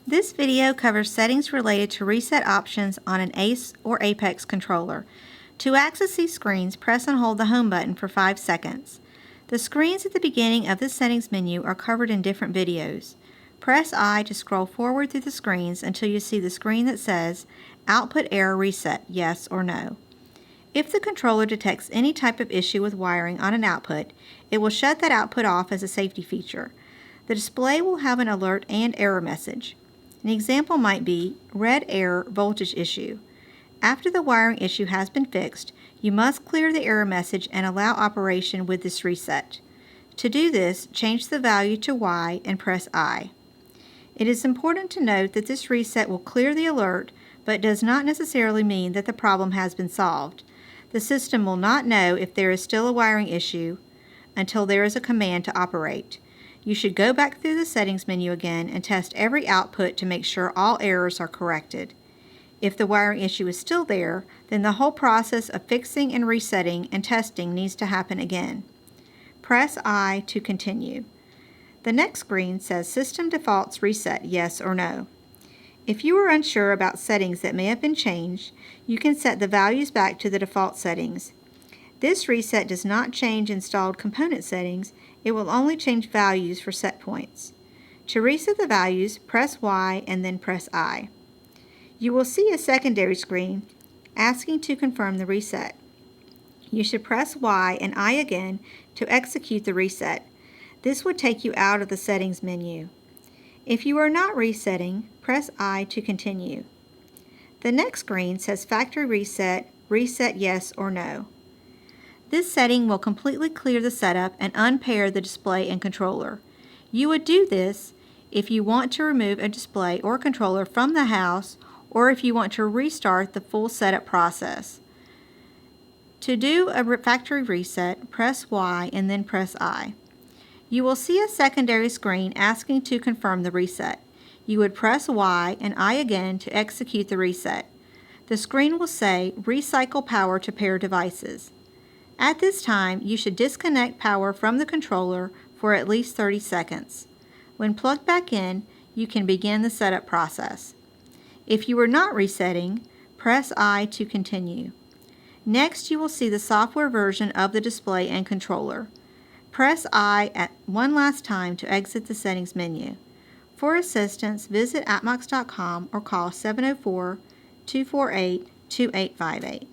This video covers settings related to reset options on an ACE or APEX controller. To access these screens, press and hold the Home button for 5 seconds. The screens at the beginning of the settings menu are covered in different videos. Press I to scroll forward through the screens until you see the screen that says Output Error Reset, Yes or No. If the controller detects any type of issue with wiring on an output, it will shut that output off as a safety feature. The display will have an alert and error message. An example might be red error voltage issue. After the wiring issue has been fixed, you must clear the error message and allow operation with this reset. To do this, change the value to Y and press I. It is important to note that this reset will clear the alert, but does not necessarily mean that the problem has been solved. The system will not know if there is still a wiring issue until there is a command to operate. You should go back through the settings menu again and test every output to make sure all errors are corrected. If the wiring issue is still there, then the whole process of fixing and resetting and testing needs to happen again. Press I to continue. The next screen says System Defaults Reset, Yes or No. If you are unsure about settings that may have been changed, you can set the values back to the default settings. This reset does not change installed component settings, it will only change values for set points. To reset the values, press Y and then press I. You will see a secondary screen asking to confirm the reset. You should press Y and I again to execute the reset. This would take you out of the settings menu. If you are not resetting, press I to continue. The next screen says Factory Reset, Reset Yes or No. This setting will completely clear the setup and unpair the display and controller. You would do this if you want to remove a display or controller from the house or if you want to restart the full setup process. To do a factory reset, press Y and then press I. You will see a secondary screen asking to confirm the reset. You would press Y and I again to execute the reset. The screen will say Recycle Power to Pair Devices. At this time, you should disconnect power from the controller for at least 30 seconds. When plugged back in, you can begin the setup process. If you are not resetting, press I to continue. Next, you will see the software version of the display and controller. Press I one last time to exit the settings menu. For assistance, visit atmox.com or call 704-248-2858.